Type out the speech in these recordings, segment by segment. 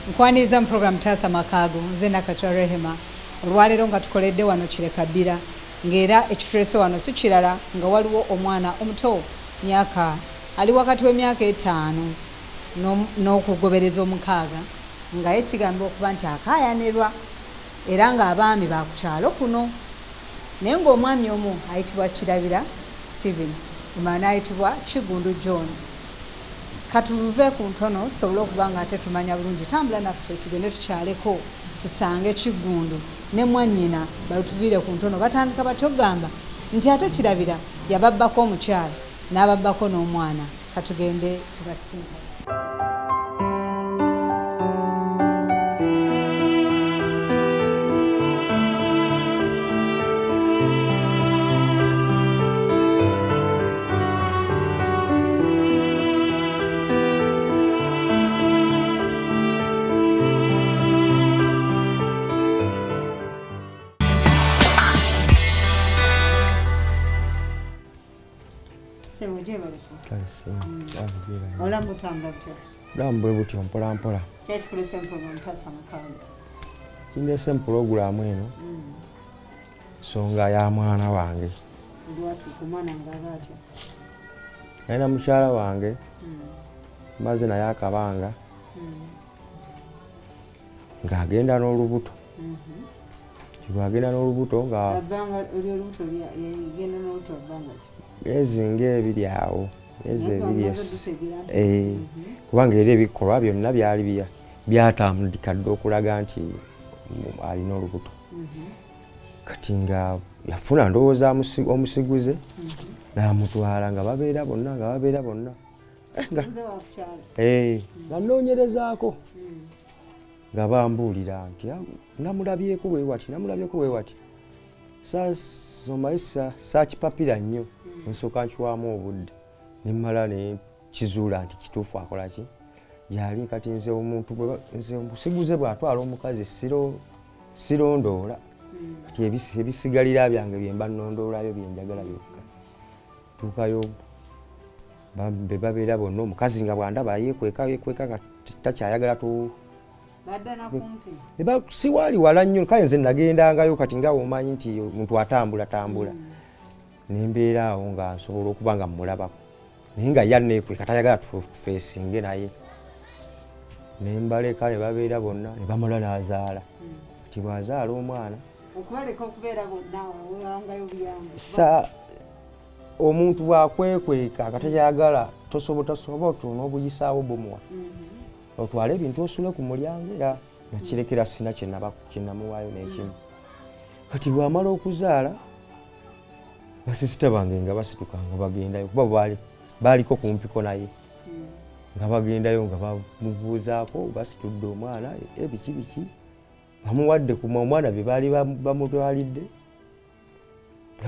Nkwaniza mu program Taasa Amakaago nze Nakatwa Rehema olwaleero nga tukoledde wano kirabira ng'era ekituleese wano si kirala nga waliwo omwana omuto myaka ali wakati w'emyaka 5 n'okugobereza 6 nga ekigambibwa okuba nti akaayanirwa era ng'abaami ba ku kyalo kuno naye ng'omwami omu ayitibwa Kirabira Stephen omulala n'ayitibwa Kigundu John. Katuve ku ntono tusobole okuba nga ate tumanya bulungi tambula naffe tugende tukyaleko tusange Kigundu ne mwannyina balutuviire ku ntono batandika batyo okugamba nti ate Kirabira yababbako omukyala n'ababbako n'omwana. Katugende tubasinga. Hola mutamba butya? Dambwe butyo mpola mpola. Kyaki kulese program Taasa Amakaago? Kindese program eno. Songa ya mwana wange. Lwatu kumwana ngabati. Aina mukyala wange. Maze naye akabanga. Ng'agenda n'olubuto. Agenda n'olubuto nga abanga olubuto yagenda n'olubuto abanga ki? Ezinga ebiri awo. Kubanga era ebikolwa byonna byali byatandika dda okulaga nti alina olubuto. Kati nga yafuna ndowooza omusiguze n'amutwala nga babeera bonna. Nga nnoonyerezaako nga bambuulira nti namulabyeko bwe wati. Saakipapira nnyo nsooka nkiwaamu obudde. Nimala ne kizuula nti kituufu akola ki gyali kati nze omuntu nze omusiguze bw'atwala omukazi sirondoola kati ebisigalira byange bye mba nnondoolayo bye njagala byokka tuukayo be babeera bonna omukazi nga bw'andaba yeekweka nga takyayagala siwaali wala nnyo kale nze nagendangayo kati nga omanyi nti omuntu atambula ne mbeera awo nga nsobola okuba nga mmulabako. Naye nga yanneekweka tayagala tufeesinge naye ne mbaleka ne babeera bonna ne bamala n'azaala. Kati bw'azaala omwana okubaleka okubeera bonna owangayo buyambi omuntu bw'akwekweka nga tayagala tosobola n'obuyisaawo bumuwa otwala ebintu osule ku mulyango era nakirekera sina kyenamuwaayo n'ekimu. Kati bw'amala okuzaala basisita bange nga basituka nga bagendayo kuba baaliko kumpiko naye nga bagendayo nga bamubuuzaako basitudde omwana biki bamuwadde ku omwana bye baali bamutwalidde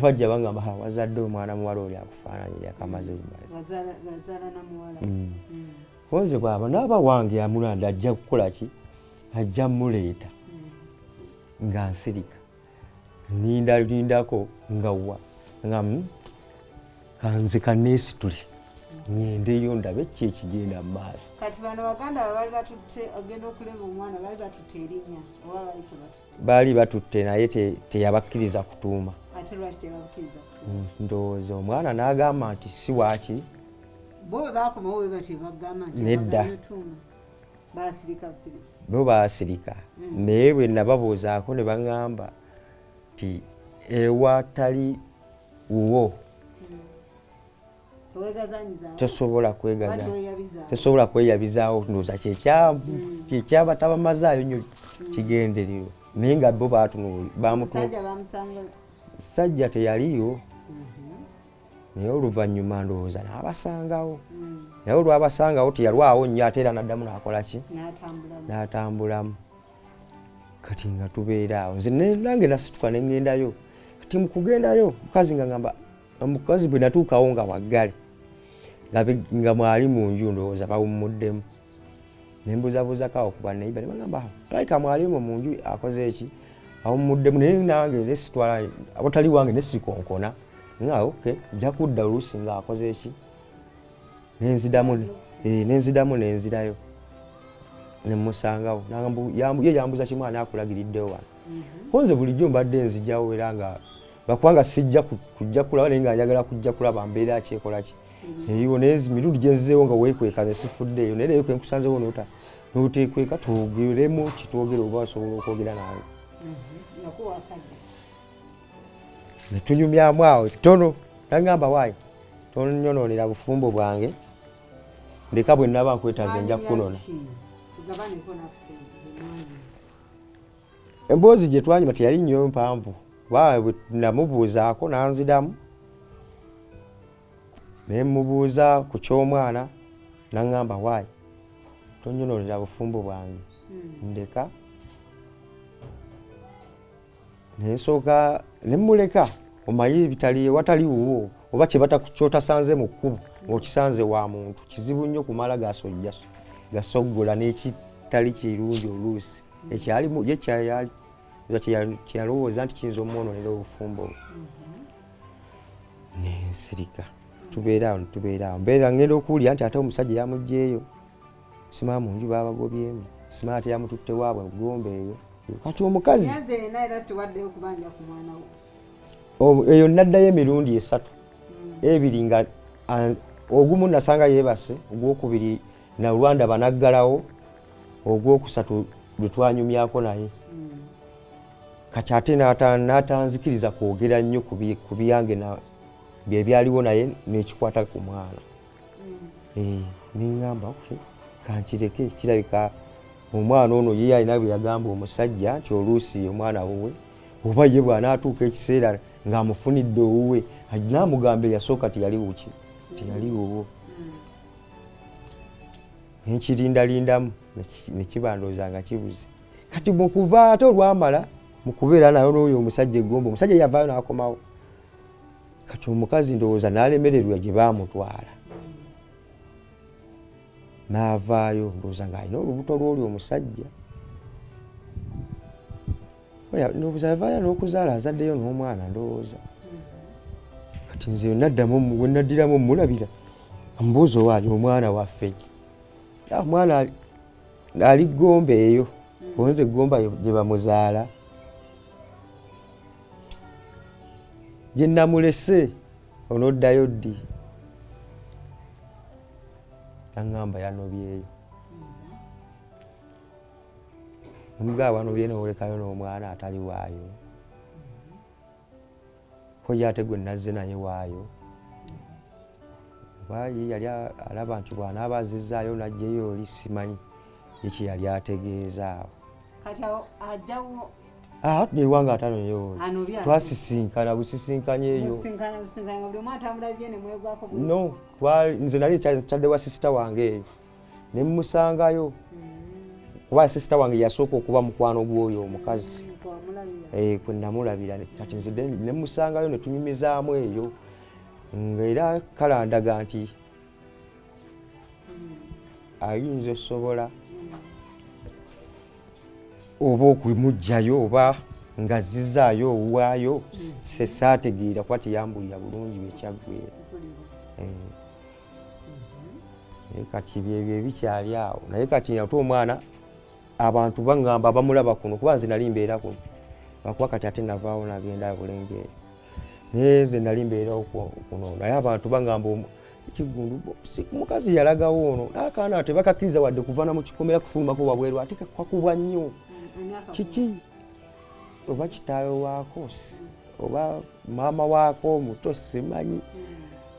bajja bangamba wazadde omwana muwala oli akufaananyi yakamaze oze bwaba naaba wange amulanda ajja kukola ki ajja muleeta nga nsirika lindako nga wa kanze kaneesitule nyendeyo ndabe ki ekigenda mu maaso. Kati bano baganda baali batutte ogenda okuleba omwana baali batutte erinnya oba baali batutte naye teyabakkiriza kutuuma. Ate lwaki tebabakkiriza kutuuma? Ndowooza omwana n'agamba nti si waaki bo bwe baakomawo bwe batyo bagamba nti nedda baasirika busirisi bo baasirika naye bwe nababuuzaako ne baŋŋamba nti ewatali wuwo tosobola kweyabizaawo ndowooza kyekyaba tabamazaayo nnyo kigendererwa naye nga bo sajja teyaliyo naye oluvannyuma ndowooza n'abasangawo naye olwabasangawo teyalwawo nnyo ate era n'addamu n'akola ki n'atambulamu. Kati nga tubeera awo nze nange nasituka ne ngendayo. Kati mu kugendayo mukazi nga ngamba omukazi bwe natuukawo nga waggale nga mwali mu nju ndowooza bawummuddemu ne mbuzabuuzako kuba neiba ne bagamba alayika mwali mu nju akoze eki awummuddemu naye nange nesitwala awatali wange nesikonkona nga okay nja kudda oluusi nga akoze eki nenzidamu nenzirayo ne musangawo ye yambuza kimwana akulagiriddewo wano konze bulijjo mbadde nzijjawo era nga bakubanga sijja kujja kulaba naye nga njagala kujja kulaba mbeera kyekola ki eriwo mirundi gye nzizeewo nga weekweka ze sifuddeeyo naye leero kwenkusanzeewo n'oteekweka twogeremu kitwogere oba osobola okwogera nawe ne tunyumyamu awo tono nagamba waayi tonnyonoonera bufumbo bwange ndeka bwe nnaba nkwetaaza nja kukunona emboozi gye twanyuma teyali nnyo mpanvu bwe namubuuzaako nanziramu naye mubuuza ku ky'omwana naŋŋamba waayi tonnyonoonera bufumbo bwange ndeka nensooka ne mmuleka omanyi bitali wataliwo oba kyotasanze mu kkubo ng'okisanze wa muntu kizibu nnyo kumala gasojja gasoggola n'ekitali kirungi oluusi ekyalimu ye kyeyalowooza nti kiyinza omwonoonera obufumbo nensirika tubeeraawo mbeera ngenda okuwulira nti ate omusajja yamuggyeeyo simaa mu nju baabagobyemu simaa ate yamututte waabwe gombe eyo kati omukazi eyo naddayo emirundi 3 ebiri nga ogumu nasanga yeebase ogwokubiri na Rwanda banaggalawo ogwokusatu lwe twanyumyako naye kati ate n'atanzikiriza kwogera nnyo ku byange bye byaliwo naye n'ekikwata ku mwana niŋŋamba kankireke kirabika omwana ono ye alina bwe yagamba omusajja nti oluusi omwana wuwe oba ye bw'anaatuuka ekiseera ng'amufunidde owuwe naamugamba eyasooka teyaliwo nenkirindalindamu nekibandooza nga kibuze kati mukuva ate olwamala mukubeera nayo n'oyo omusajja egomba omusajja yavaayo n'akomawo kati omukazi ndowooza n'alemererwa gye baamutwala n'avaayo ndowooza ng'alina olubuto lw'oli omusajja ndowooza yavaayo n'okuzaala azaddeyo n'omwana ndowooza kati nze we naddiramu mulabira mbuuza owaayo omwana waffe omwana ali Gombe eyo onze Gomba gye bamuzaala gye namulese onoddayo ddi naŋŋamba yanobyeyo nemugaba wanobye n'olekayo n'omwana atali waayo ko ye ate gwe nazze naye waayo oba ye yali alaba nti bw'anaaba azizzaayo n'aggyeyo oli simanyi ye kye yali ategeezaawo newanga atanoyo twasisinkana busisinkanyeeyo no nze nali kyadde wa sisita wange eyo ne mmusangayo kuba sisita wange yasooka okuba mukwano gw'oyo omukazi kwe namulabira kati nze ne mmusangayo ne tunyumizaamu eyo ng'era kalandaga nti ayinza osobola oba okumuggyayo oba nga zizaayo owaayo sesaategeera kuba teyambulira bulungi bwekyaggwera naye kati byebyo bikyali awo naye kati ate omwana abantu baŋŋamba bamulaba kuno kuba nze nali mbeera kuno bakuba kati ate navaawo nagenda bulengeeyo naye nze nali mbeerawo kuno naye abantu baŋŋamba Kigundu mukazi yalagawo ono n'akaana tebakakkiriza wadde kuvaana mu kikomera kufulumako wabweru ate kakubwa nnyo kiki oba kitaawe waako oba maama waako muto simanyi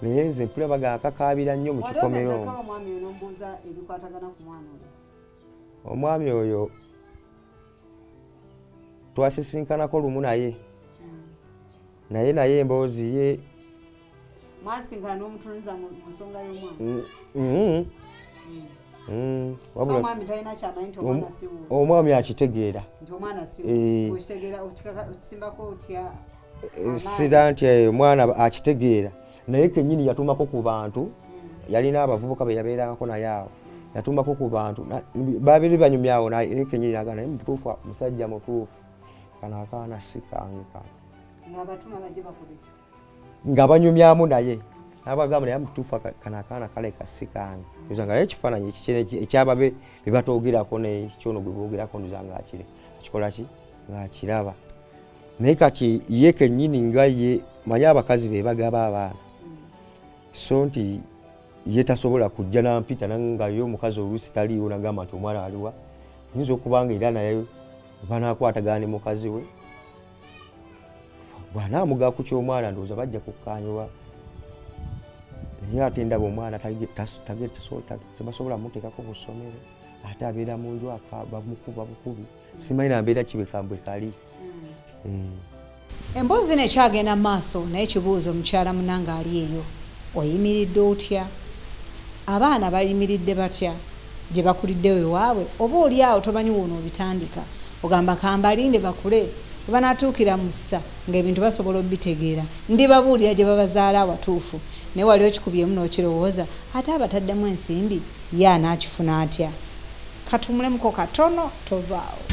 naye nze mpule baga kakaabira nnyo mu kikomero omwami oyo twasisinkanako lumu naye emboozi ye mwasingana n'omutunuza mu nsonga y'omwana omwami talina kyamanyi nti omwana si wuwe omwami akitegeera nti omwana si wuwe okitegeera okisimbako otya sira nti omwana akitegeera naye kennyini yatumako ku bantu yalina abavubuka be yabeerangako naye awo yatumako ku bantu babiri banyumyawo naye kennyini nagana naye mutuufu musajja mutuufu kano akaana si kange kano ng'abatuma bajje bakolesa nga banyumyamu naye n'abagamba naye mutuufu kana akaana kale kasikange ndoza nga ekifaananyi ekyababe bye batoogerako nekyono gwe boogerako ndoza nga akikola ki ng'akiraba naye kati ye kennyini nga ye manye abakazi be bagaba abaana so nti ye tasobola kujja nampita nga yo omukazi oluusi taliiwo nagamba nti omwana aliwa yinza okubanga era naye banaakwatagana ne mukazi we bw'anaamugaa ku ky'omwana ndowooza bajja kukkaanyuwa naye ate ndaba omwana tebasobola muteekako ku ssomero ate abeera mu nju bamukuba bukubi simanyi nambeera kibekambwe kali. Emboozi zino ekyagenda mu maaso naye ekibuuzo omukyala munange ali eyo oyimiridde otya abaana bayimiridde batya gye bakuliddewo ewaabwe oba oli awo tomanyi wono obitandika ogamba kambalinde bakule banatuukira mu ssa ng'ebintu basobola obitegeera ndibabuulira gye babazaala awatuufu naye wali okikubyemu n'okirowooza ate abataddemu ensimbi ye anaakifuna atya katumulemuko katono tovaawo.